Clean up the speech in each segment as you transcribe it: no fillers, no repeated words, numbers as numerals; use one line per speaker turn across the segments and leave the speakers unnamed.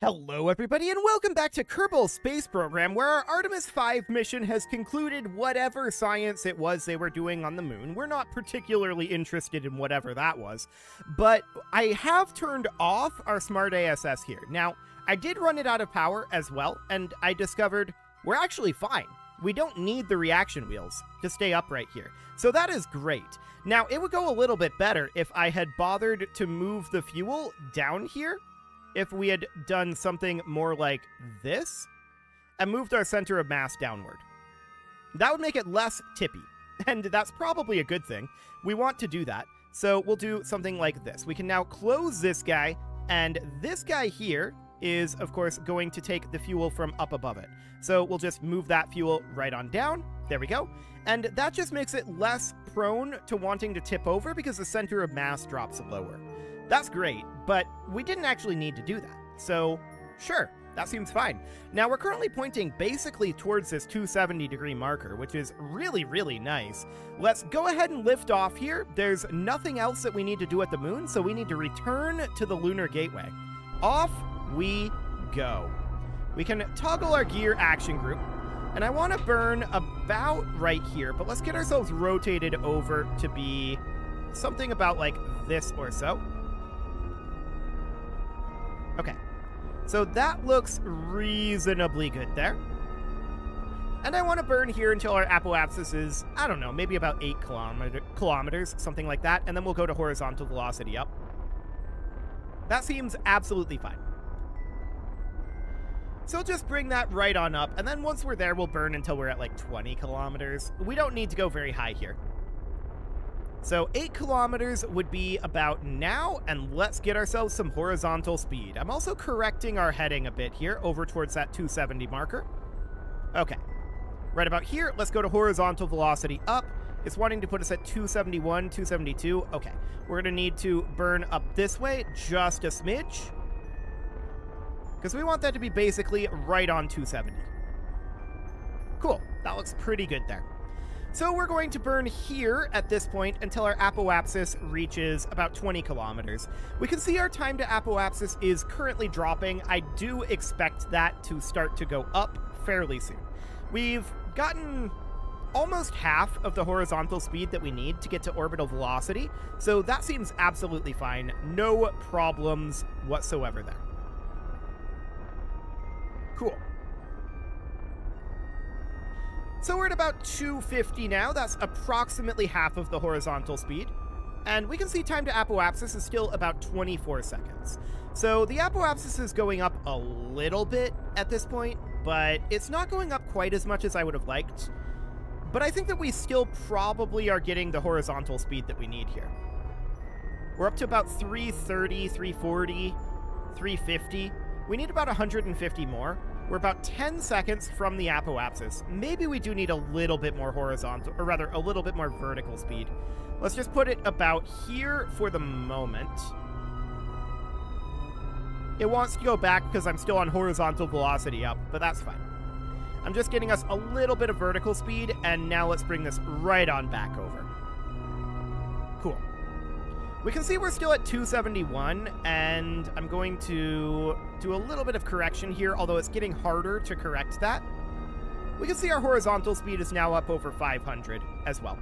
Hello everybody and welcome back to Kerbal Space Program, where our Artemis 5 mission has concluded whatever science it was they were doing on the moon. We're not particularly interested in whatever that was, but I have turned off our smart ASS here. Now, I did run it out of power as well, and I discovered we're actually fine. We don't need the reaction wheels to stay upright here, so that is great. Now, it would go a little bit better if I had bothered to move the fuel down here, if we had done something more like this, and moved our center of mass downward. That would make it less tippy, and that's probably a good thing. We want to do that, so we'll do something like this. We can now close this guy, and this guy here is, of course, going to take the fuel from up above it. So we'll just move that fuel right on down. There we go. And that just makes it less prone to wanting to tip over because the center of mass drops lower. That's great, but we didn't actually need to do that. So, sure, that seems fine. Now, we're currently pointing basically towards this 270-degree marker, which is really, really nice. Let's go ahead and lift off here. There's nothing else that we need to do at the moon, so we need to return to the lunar gateway. Off we go. We can toggle our gear action group, and I want to burn about right here, but let's get ourselves rotated over to be something about like this or so. Okay, so that looks reasonably good there. And I want to burn here until our apoapsis is, I don't know, maybe about 8 kilometers, something like that, and then we'll go to horizontal velocity up. That seems absolutely fine. So just bring that right on up, and then once we're there, we'll burn until we're at like 20 kilometers. We don't need to go very high here. So 8 kilometers would be about now, and let's get ourselves some horizontal speed. I'm also correcting our heading a bit here, over towards that 270 marker. Okay, right about here, let's go to horizontal velocity up. It's wanting to put us at 271, 272. Okay, we're gonna need to burn up this way just a smidge, because we want that to be basically right on 270. Cool, that looks pretty good there. So we're going to burn here at this point until our apoapsis reaches about 20 kilometers. We can see our time to apoapsis is currently dropping. I do expect that to start to go up fairly soon. We've gotten almost half of the horizontal speed that we need to get to orbital velocity, so that seems absolutely fine. No problems whatsoever there. Cool. So we're at about 250 now. That's approximately half of the horizontal speed. And we can see time to apoapsis is still about 24 seconds. So the apoapsis is going up a little bit at this point, but it's not going up quite as much as I would have liked. But I think that we still probably are getting the horizontal speed that we need here. We're up to about 330, 340, 350. We need about 150 more. We're about 10 seconds from the apoapsis. Maybe we do need a little bit more horizontal, or rather, a little bit more vertical speed. Let's just put it about here for the moment. It wants to go back because I'm still on horizontal velocity up, but that's fine. I'm just getting us a little bit of vertical speed, and now let's bring this right on back over. Cool. We can see we're still at 271, and I'm going to do a little bit of correction here, although it's getting harder to correct that. We can see our horizontal speed is now up over 500 as well.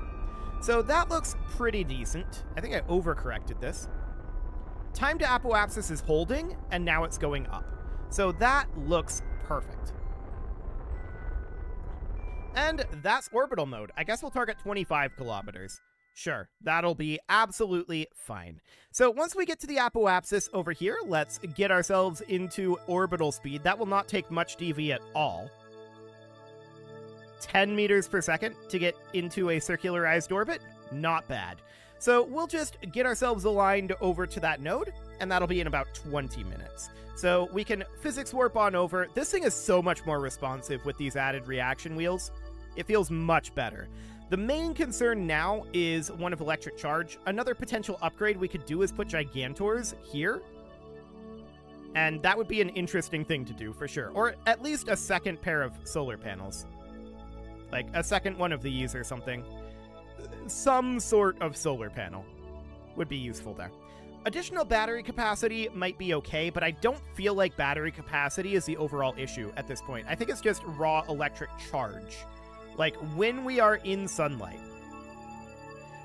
So that looks pretty decent. I think I overcorrected this. Time to apoapsis is holding, and now it's going up. So that looks perfect. And that's orbital mode. I guess we'll target 25 kilometers. Sure, that'll be absolutely fine. So once we get to the apoapsis over here, let's get ourselves into orbital speed. That will not take much DV at all. 10 meters per second to get into a circularized orbit? Not bad. So we'll just get ourselves aligned over to that node, and that'll be in about 20 minutes. So we can physics warp on over. This thing is so much more responsive with these added reaction wheels. It feels much better. The main concern now is one of electric charge. Another potential upgrade we could do is put gigantors here. And that would be an interesting thing to do for sure. Or at least a second pair of solar panels. Like a second one of these or something. Some sort of solar panel would be useful there. Additional battery capacity might be okay, but I don't feel like battery capacity is the overall issue at this point. I think it's just raw electric charge, like when we are in sunlight.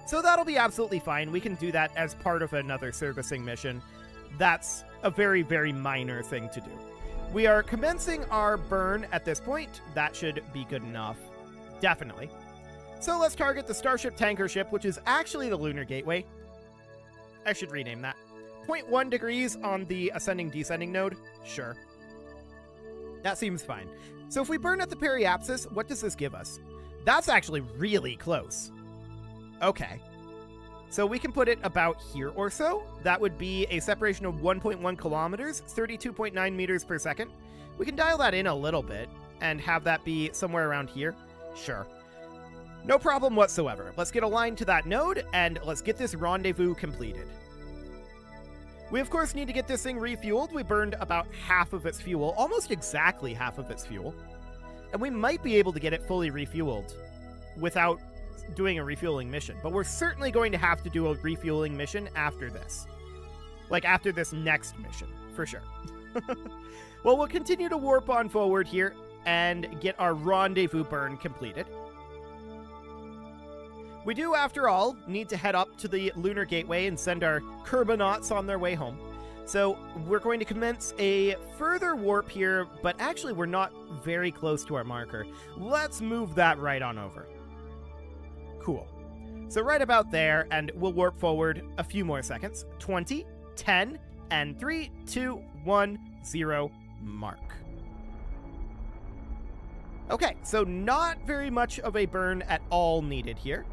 So that'll be absolutely fine. We can do that as part of another servicing mission. That's a very, very minor thing to do. We are commencing our burn at this point. That should be good enough. Definitely. So let's target the Starship tanker ship, which is actually the Lunar Gateway. I should rename that. 0.1 degrees on the ascending-descending node? Sure. That seems fine. So if we burn at the periapsis, what does this give us? That's actually really close. Okay. So we can put it about here or so. That would be a separation of 1.1 kilometers, 32.9 meters per second. We can dial that in a little bit and have that be somewhere around here. Sure. No problem whatsoever. Let's get aligned to that node, and let's get this rendezvous completed. We, of course, need to get this thing refueled. We burned about half of its fuel, almost exactly half of its fuel. And we might be able to get it fully refueled without doing a refueling mission. But we're certainly going to have to do a refueling mission after this. Like, after this next mission, for sure. Well, we'll continue to warp on forward here and get our rendezvous burn completed. We do, after all, need to head up to the Lunar Gateway and send our Kerbonauts on their way home. So we're going to commence a further warp here, but actually we're not very close to our marker. Let's move that right on over. Cool. So right about there, and we'll warp forward a few more seconds. 20, 10, and 3, 2, 1, 0, mark. Okay, so not very much of a burn at all needed here.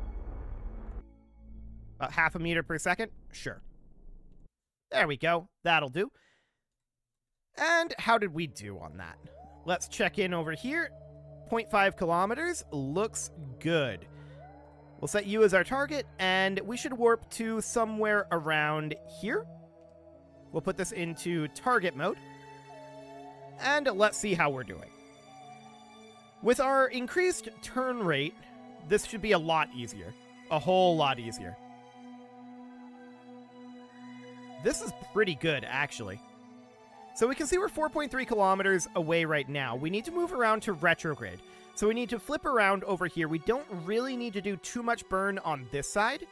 About half a meter per second? Sure. There we go. That'll do. And how did we do on that? Let's check in over here. 0.5 kilometers. Looks good. We'll set you as our target, and we should warp to somewhere around here. We'll put this into target mode. And let's see how we're doing. With our increased turn rate, this should be a lot easier. A whole lot easier. This is pretty good, actually. So we can see we're 4.3 kilometers away right now. We need to move around to retrograde. So we need to flip around over here. We don't really need to do too much burn on this side.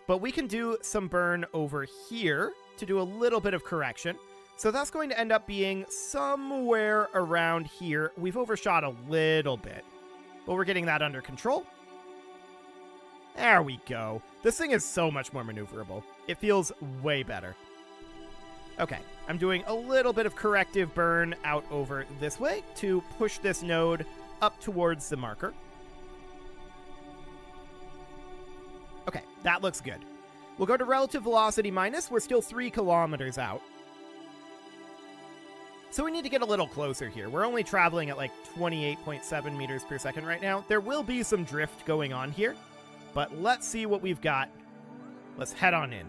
But we can do some burn over here to do a little bit of correction. So that's going to end up being somewhere around here. We've overshot a little bit, but we're getting that under control. There we go. This thing is so much more maneuverable. It feels way better. Okay, I'm doing a little bit of corrective burn out over this way to push this node up towards the marker. Okay, that looks good. We'll go to relative velocity minus. We're still 3 kilometers out. So we need to get a little closer here. We're only traveling at like 28.7 meters per second right now. There will be some drift going on here, but let's see what we've got. Let's head on in.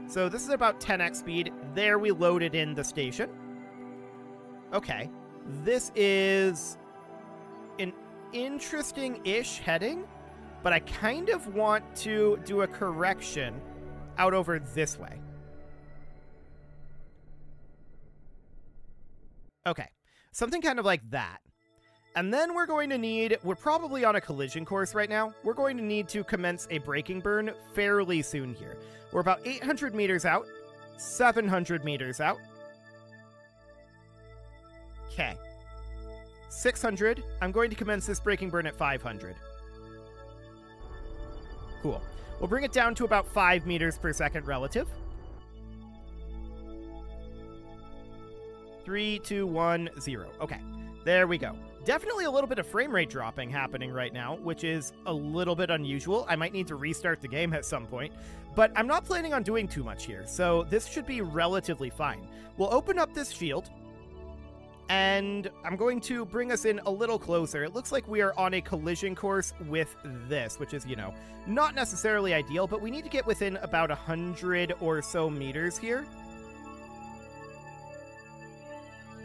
So this is about 10x speed. There we loaded in the station. Okay. This is an interesting-ish heading, but I kind of want to do a correction out over this way. Okay. Something kind of like that. And then we're going to need, we're probably on a collision course right now. We're going to need to commence a braking burn fairly soon here. We're about 800 meters out, 700 meters out. Okay. 600. I'm going to commence this braking burn at 500. Cool. We'll bring it down to about 5 meters per second relative. 3, 2, 1, 0. Okay. There we go. Definitely a little bit of frame rate dropping happening right now, which is a little bit unusual. I might need to restart the game at some point, but I'm not planning on doing too much here, so this should be relatively fine. We'll open up this shield, and I'm going to bring us in a little closer. It looks like we are on a collision course with this, which is, you know, not necessarily ideal, but we need to get within about 100 or so meters here.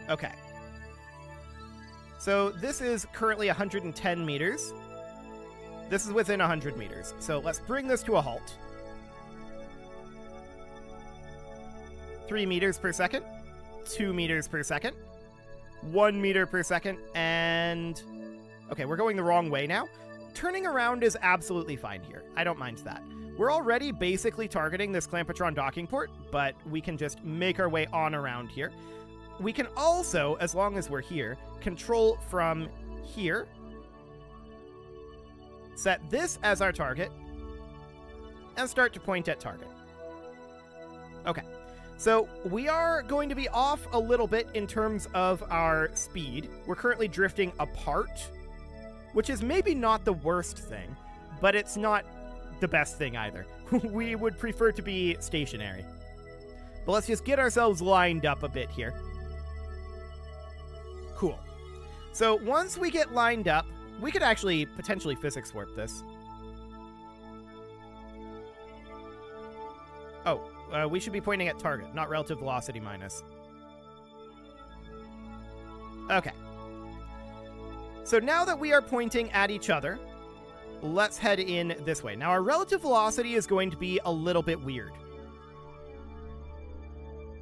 Okay. So this is currently 110 meters. This is within 100 meters. So let's bring this to a halt. 3 meters per second, 2 meters per second, 1 meter per second, and... Okay, we're going the wrong way now. Turning around is absolutely fine here. I don't mind that. We're already basically targeting this Clampatron docking port, but we can just make our way on around here. We can also, as long as we're here, control from here. Set this as our target, and start to point at target. Okay, so we are going to be off a little bit in terms of our speed. We're currently drifting apart, which is maybe not the worst thing, but it's not the best thing either. We would prefer to be stationary. But let's just get ourselves lined up a bit here. Cool. So once we get lined up, we could actually potentially physics warp this. Oh, we should be pointing at target, not relative velocity minus. Okay. So now that we are pointing at each other, let's head in this way. Now our relative velocity is going to be a little bit weird.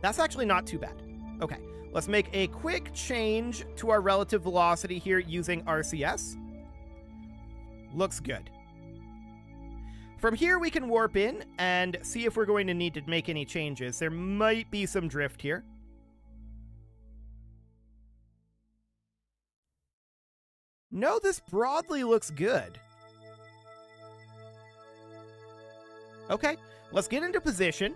That's actually not too bad. Okay, let's make a quick change to our relative velocity here using RCS. Looks good. From here we can warp in and see if we're going to need to make any changes. There might be some drift here. No, this broadly looks good. Okay, let's get into position.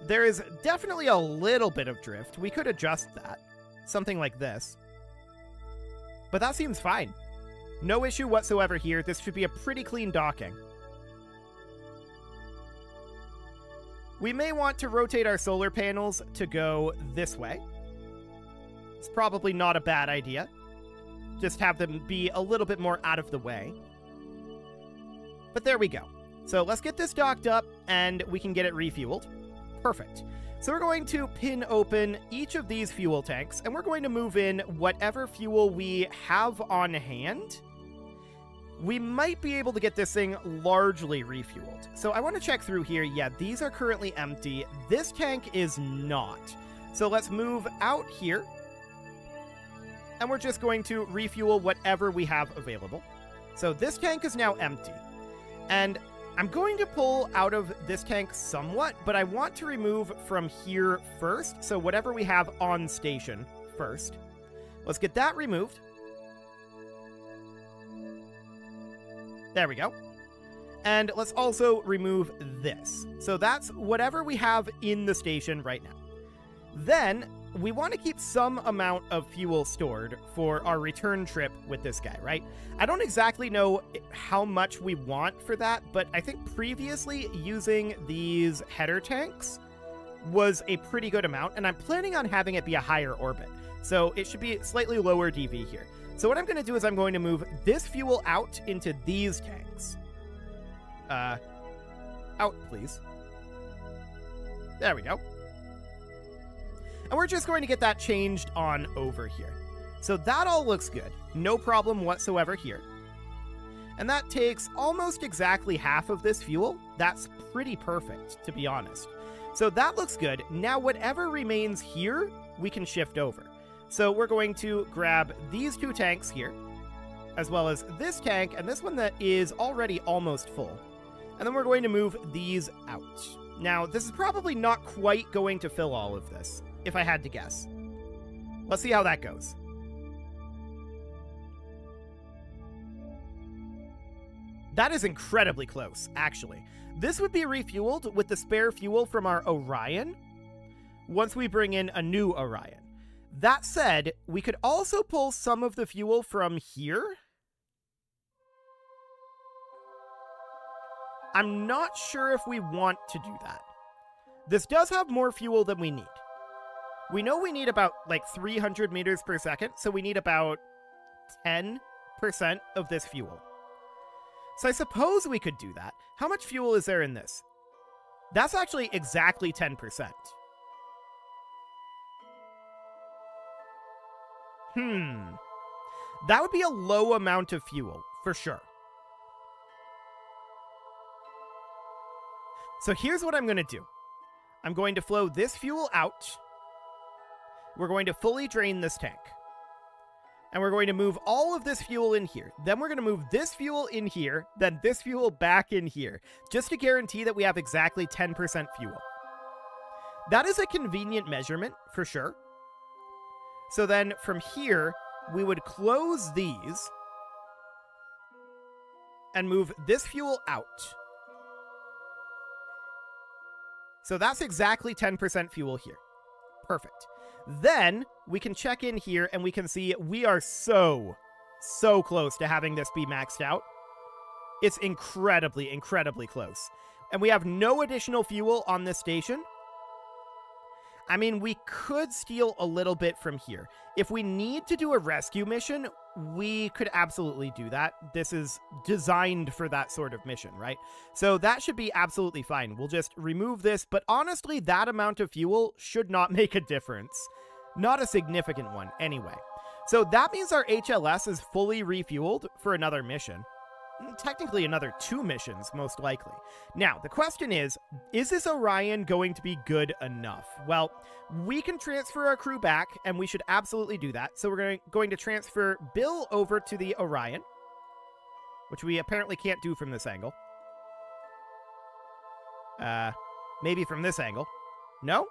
There is definitely a little bit of drift. We could adjust that. Something like this. But that seems fine. No issue whatsoever here. This should be a pretty clean docking. We may want to rotate our solar panels to go this way. It's probably not a bad idea. Just have them be a little bit more out of the way. But there we go. So let's get this docked up and we can get it refueled. Perfect. So we're going to pin open each of these fuel tanks and we're going to move in whatever fuel we have on hand. We might be able to get this thing largely refueled. So I want to check through here. Yeah, these are currently empty. This tank is not. So let's move out here. And we're just going to refuel whatever we have available. So this tank is now empty. And I'm going to pull out of this tank somewhat, but I want to remove from here first. So whatever we have on station first. Let's get that removed. There we go. And let's also remove this. So that's whatever we have in the station right now. Then we want to keep some amount of fuel stored for our return trip with this guy, right? I don't exactly know how much we want for that, but I think previously using these header tanks was a pretty good amount, and I'm planning on having it be a higher orbit. So it should be slightly lower DV here. So what I'm going to do is I'm going to move this fuel out into these tanks. Out, please. There we go. And we're just going to get that changed on over here. So that all looks good. No problem whatsoever here. And that takes almost exactly half of this fuel. That's pretty perfect, to be honest. So that looks good. Now whatever remains here, we can shift over. So we're going to grab these two tanks here, as well as this tank, and this one that is already almost full. And then we're going to move these out. Now, this is probably not quite going to fill all of this, if I had to guess. Let's see how that goes. That is incredibly close, actually. This would be refueled with the spare fuel from our Orion once we bring in a new Orion. That said, we could also pull some of the fuel from here. I'm not sure if we want to do that. This does have more fuel than we need. We know we need about, like, 300 meters per second, so we need about 10% of this fuel. So I suppose we could do that. How much fuel is there in this? That's actually exactly 10%. That would be a low amount of fuel, for sure. So here's what I'm going to do. I'm going to flow this fuel out. We're going to fully drain this tank. And we're going to move all of this fuel in here. Then we're going to move this fuel in here, then this fuel back in here, just to guarantee that we have exactly 10% fuel. That is a convenient measurement, for sure. So then from here, we would close these and move this fuel out. So that's exactly 10% fuel here. Perfect. Then we can check in here and we can see we are so close to having this be maxed out. It's incredibly, incredibly close. And we have no additional fuel on this station. I mean, we could steal a little bit from here. If we need to do a rescue mission, we could absolutely do that. This is designed for that sort of mission, right? So that should be absolutely fine. We'll just remove this, but honestly, that amount of fuel should not make a difference. Not a significant one, anyway. So that means our HLS is fully refueled for another mission. Technically another 2 missions, most likely. Now, the question is this Orion going to be good enough? Well, we can transfer our crew back, and we should absolutely do that. So we're going to transfer Bill over to the Orion, which we apparently can't do from this angle. Maybe from this angle. No?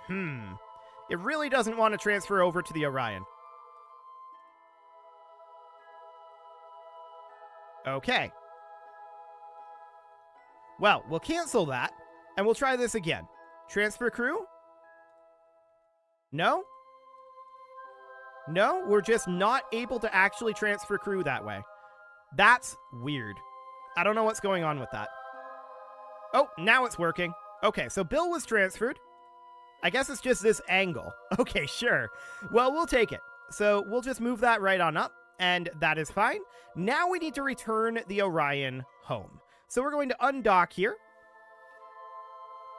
It really doesn't want to transfer over to the Orion. Okay. Well, we'll cancel that, and we'll try this again. Transfer crew? No? No, we're just not able to actually transfer crew that way. That's weird. I don't know what's going on with that. Oh, now it's working. Okay, so Bill was transferred. I guess it's just this angle. Okay, sure. Well, we'll take it. So we'll just move that right on up. And that is fine. Now we need to return the Orion home. So we're going to undock here.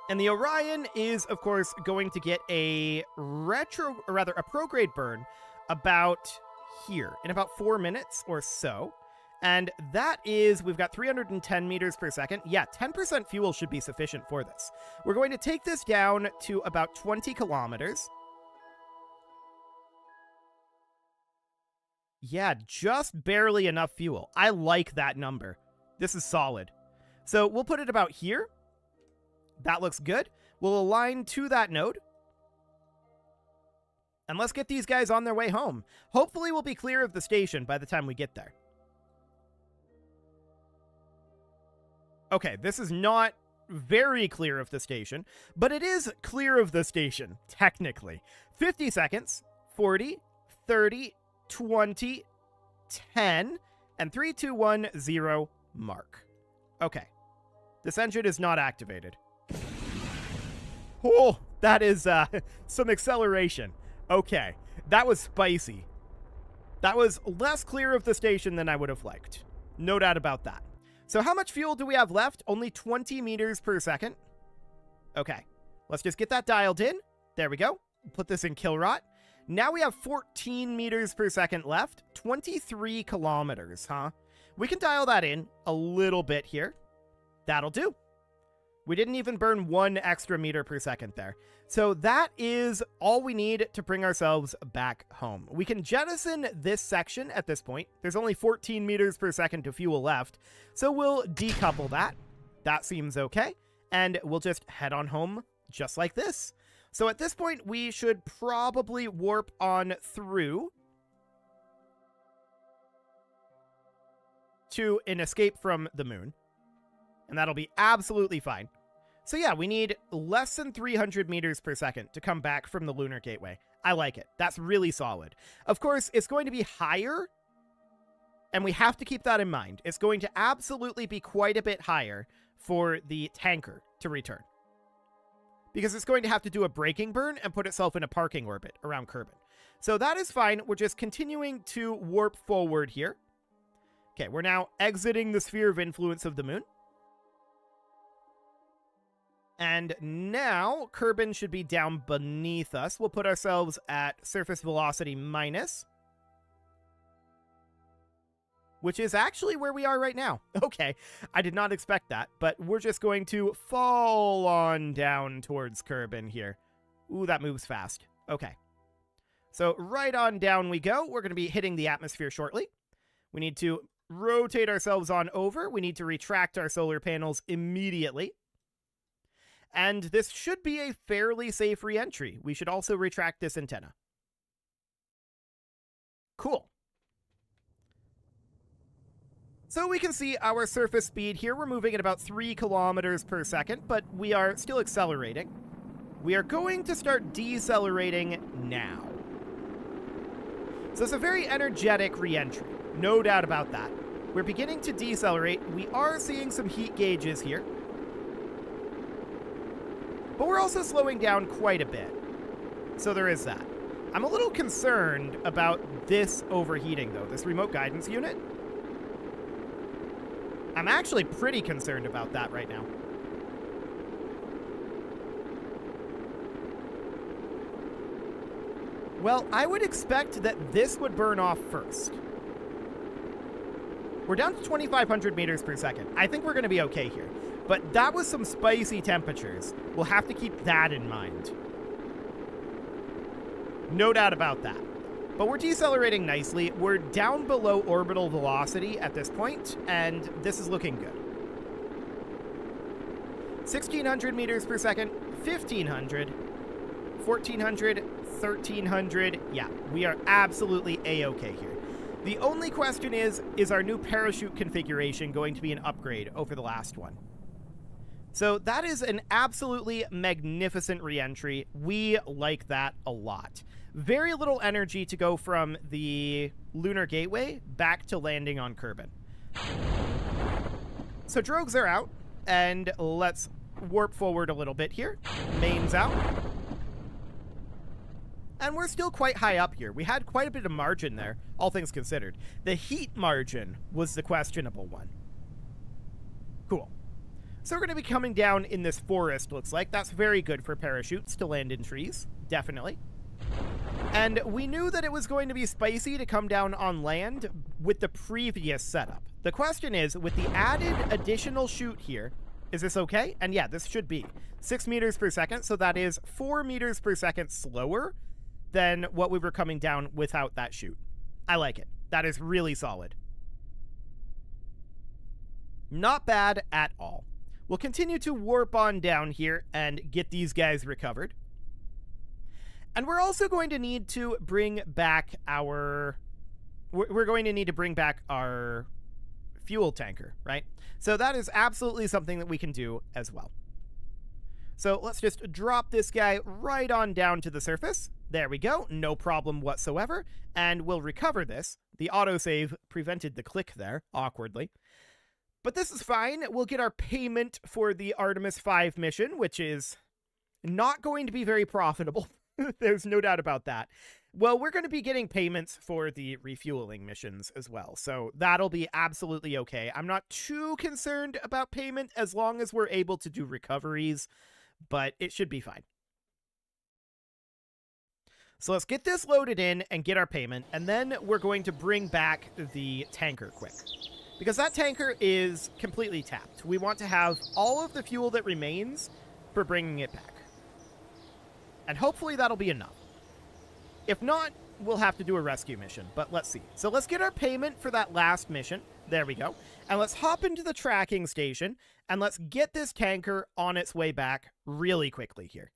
And the Orion is, of course, going to get a prograde burn about here in about 4 minutes or so. And that is, we've got 310 meters per second. Yeah, 10% fuel should be sufficient for this. We're going to take this down to about 20 kilometers. Yeah, just barely enough fuel. I like that number. This is solid. So we'll put it about here. That looks good. We'll align to that node. And let's get these guys on their way home. Hopefully we'll be clear of the station by the time we get there. Okay, this is not very clear of the station, but it is clear of the station, technically. 50 seconds, 40, 30, 20, 10, and 3, 2, 1, 0, mark. Okay. This engine is not activated. Oh, that is some acceleration. Okay. That was spicy. That was less clear of the station than I would have liked. No doubt about that. So how much fuel do we have left? Only 20 meters per second. Okay. Let's just get that dialed in. There we go. Put this in kill rot. Now we have 14 meters per second left. 23 kilometers, huh? We can dial that in a little bit here. That'll do. We didn't even burn 1 extra meter per second there. So that is all we need to bring ourselves back home. We can jettison this section at this point. There's only 14 meters per second of fuel left. So we'll decouple that. That seems okay. And we'll just head on home just like this. So at this point, we should probably warp on through to an escape from the moon. And that'll be absolutely fine. So yeah, we need less than 300 meters per second to come back from the Lunar Gateway. I like it. That's really solid. Of course, it's going to be higher, and we have to keep that in mind. It's going to absolutely be quite a bit higher for the tanker to return, because it's going to have to do a braking burn and put itself in a parking orbit around Kerbal. So that is fine. We're just continuing to warp forward here. Okay, we're now exiting the sphere of influence of the moon. And now Kerbal should be down beneath us. We'll put ourselves at surface velocity minus. which is actually where we are right now. Okay, I did not expect that, but we're just going to fall on down towards Kerbal here. Ooh, that moves fast. Okay. So right on down we go. We're going to be hitting the atmosphere shortly. We need to rotate ourselves on over. We need to retract our solar panels immediately. And this should be a fairly safe re-entry. We should also retract this antenna. Cool. So we can see our surface speed here. We're moving at about 3 kilometers per second, but we are still accelerating. We are going to start decelerating now. So it's a very energetic re-entry. No doubt about that. We're beginning to decelerate. We are seeing some heat gauges here. But we're also slowing down quite a bit. So there is that. I'm a little concerned about this overheating, though, this remote guidance unit. I'm actually pretty concerned about that right now. Well, I would expect that this would burn off first. We're down to 2,500 meters per second. I think we're going to be okay here. But that was some spicy temperatures. We'll have to keep that in mind. No doubt about that. But we're decelerating nicely. We're down below orbital velocity at this point, and this is looking good. 1,600 meters per second, 1,500, 1,400, 1,300. Yeah, we are absolutely A-okay here. The only question is our new parachute configuration going to be an upgrade over the last one? So that is an absolutely magnificent re-entry. We like that a lot. Very little energy to go from the lunar gateway back to landing on Kerbal. So drogues are out, and let's warp forward a little bit here. Mains out. And we're still quite high up here. We had quite a bit of margin there, all things considered. The heat margin was the questionable one. Cool. So we're going to be coming down in this forest, looks like. That's very good for parachutes to land in trees, definitely. And we knew that it was going to be spicy to come down on land with the previous setup. The question is, with the added additional chute here, is this okay? And yeah, this should be 6 meters per second, so that is 4 meters per second slower than what we were coming down without that chute. I like it. That is really solid. Not bad at all. We'll continue to warp on down here and get these guys recovered. And we're also going to need to bring back our... We're going to need to bring back our fuel tanker, right? So that is absolutely something that we can do as well. So let's just drop this guy right on down to the surface. There we go. No problem whatsoever. And we'll recover this. The autosave prevented the click there, awkwardly. But this is fine. We'll get our payment for the Artemis 5 mission, which is not going to be very profitable. There's no doubt about that. Well, we're going to be getting payments for the refueling missions as well, so that'll be absolutely okay. I'm not too concerned about payment as long as we're able to do recoveries, but it should be fine. So let's get this loaded in and get our payment, and then we're going to bring back the tanker quick. Because that tanker is completely tapped. We want to have all of the fuel that remains for bringing it back. And hopefully that'll be enough. If not, we'll have to do a rescue mission, but let's see. So let's get our payment for that last mission. There we go. And let's hop into the tracking station, and let's get this tanker on its way back really quickly here.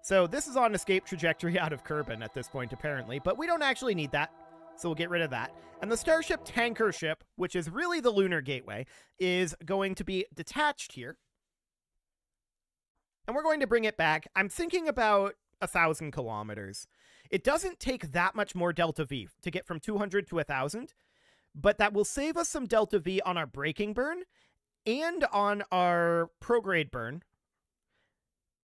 So this is on escape trajectory out of Kerbal at this point, apparently, but we don't actually need that, so we'll get rid of that. And the Starship tanker ship, which is really the lunar gateway, is going to be detached here. And we're going to bring it back. I'm thinking about 1,000 kilometers. It doesn't take that much more delta V to get from 200 to 1,000, but that will save us some delta V on our braking burn and on our prograde burn,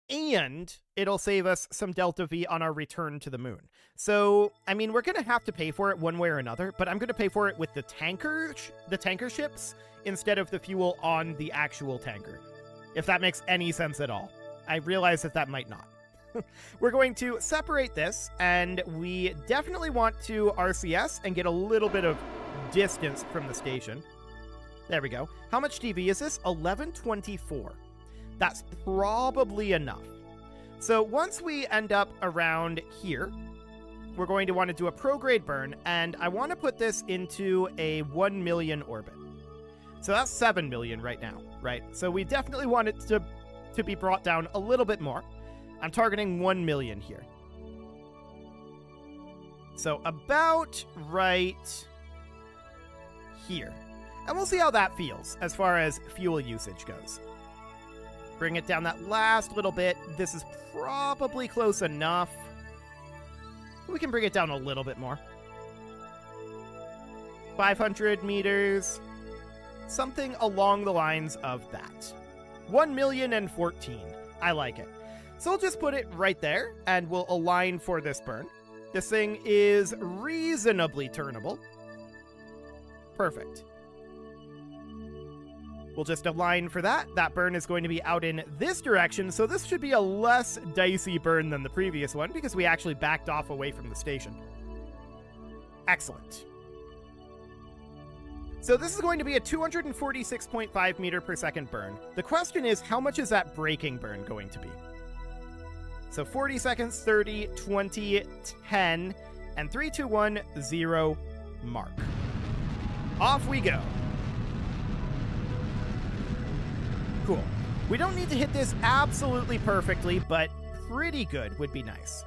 and it'll save us some delta V on our return to the moon. So, I mean, we're going to have to pay for it one way or another, but I'm going to pay for it with the tanker ships instead of the fuel on the actual tanker, if that makes any sense at all. I realize that that might not. We're going to separate this, and we definitely want to RCS and get a little bit of distance from the station. There we go. How much TV is this? 1124. That's probably enough. So once we end up around here, we're going to want to do a prograde burn, and I want to put this into a 1 million orbit. So that's 7 million right now, right? So we definitely want it to be brought down a little bit more. I'm targeting 1 million here. So about right here. And we'll see how that feels as far as fuel usage goes. Bring it down that last little bit. This is probably close enough. We can bring it down a little bit more. 500 meters. Something along the lines of that. 1,014,000. I like it. So we'll just put it right there, and we'll align for this burn. This thing is reasonably turnable. Perfect. We'll just align for that. That burn is going to be out in this direction, so this should be a less dicey burn than the previous one, because we actually backed off away from the station. Excellent. So this is going to be a 246.5 meter per second burn. The question is, how much is that braking burn going to be? So 40 seconds, 30, 20, 10, and 3, 2, 1, 0, mark. Off we go. Cool. We don't need to hit this absolutely perfectly, but pretty good would be nice.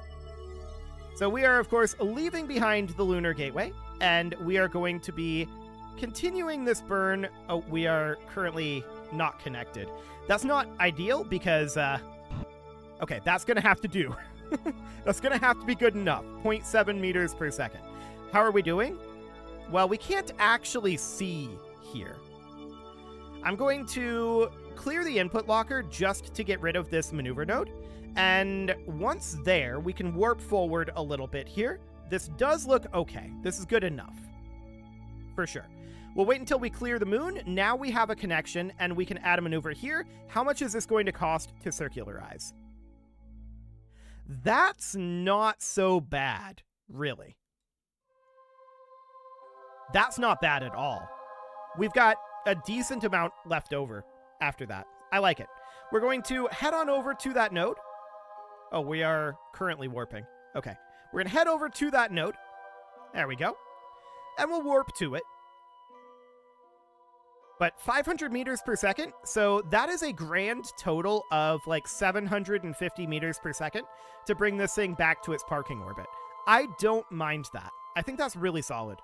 So we are, of course, leaving behind the Lunar Gateway, and we are going to be continuing this burn. Oh, we are currently not connected. That's not ideal because, okay, that's going to have to do. That's going to have to be good enough. 0.7 meters per second. How are we doing? Well, we can't actually see here. I'm going to clear the input locker just to get rid of this maneuver node. And once there, we can warp forward a little bit here. This does look okay. This is good enough. For sure. We'll wait until we clear the moon. Now we have a connection, and we can add a maneuver here. How much is this going to cost to circularize? That's not so bad, really. That's not bad at all. We've got a decent amount left over after that. I like it. We're going to head on over to that node. Oh, we are currently warping. Okay. We're going to head over to that node. There we go. And we'll warp to it. But 500 meters per second, so that is a grand total of like 750 meters per second to bring this thing back to its parking orbit. I don't mind that. I think that's really solid.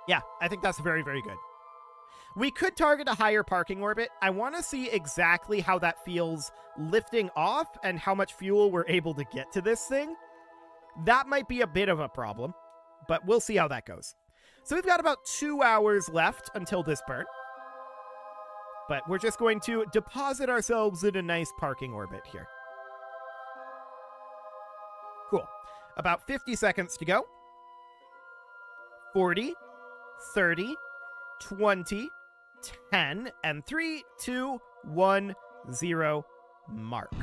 Yeah, I think that's very, very good. We could target a higher parking orbit. I want to see exactly how that feels lifting off and how much fuel we're able to get to this thing. That might be a bit of a problem, but we'll see how that goes. So we've got about 2 hours left until this burn. But we're just going to deposit ourselves in a nice parking orbit here. Cool. About 50 seconds to go. 40, 30, 20, 10, and 3, 2, 1, 0, mark.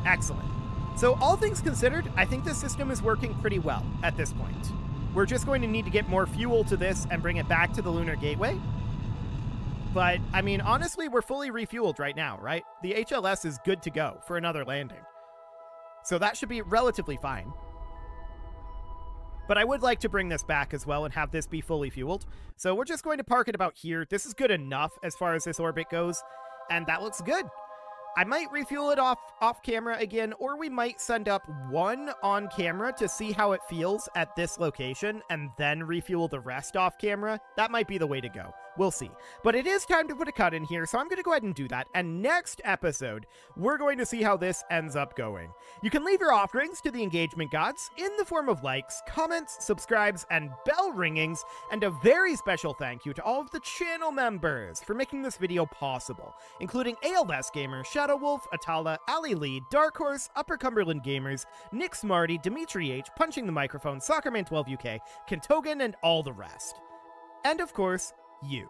Excellent. So all things considered, I think this system is working pretty well at this point. We're just going to need to get more fuel to this and bring it back to the Lunar Gateway. But, I mean, honestly, we're fully refueled right now, right? The HLS is good to go for another landing. So that should be relatively fine. But I would like to bring this back as well and have this be fully fueled. So we're just going to park it about here. This is good enough as far as this orbit goes. And that looks good. I might refuel it off camera again, or we might send up one on camera to see how it feels at this location and then refuel the rest off camera. That might be the way to go. We'll see. But it is time to put a cut in here, so I'm going to go ahead and do that. And next episode, we're going to see how this ends up going. You can leave your offerings to the engagement gods in the form of likes, comments, subscribes, and bell ringings. And a very special thank you to all of the channel members for making this video possible, including ALS Gamer, Shadow Wolf, Atala, Ali Lee, Dark Horse, Upper Cumberland Gamers, Nick Smarty, Dimitri H, Punching the Microphone, Soccerman12UK, Kentogan, and all the rest. And of course, you.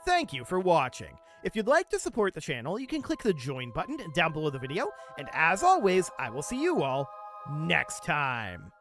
Thank you for watching. If you'd like to support the channel, you can click the join button down below the video, and as always, I will see you all next time.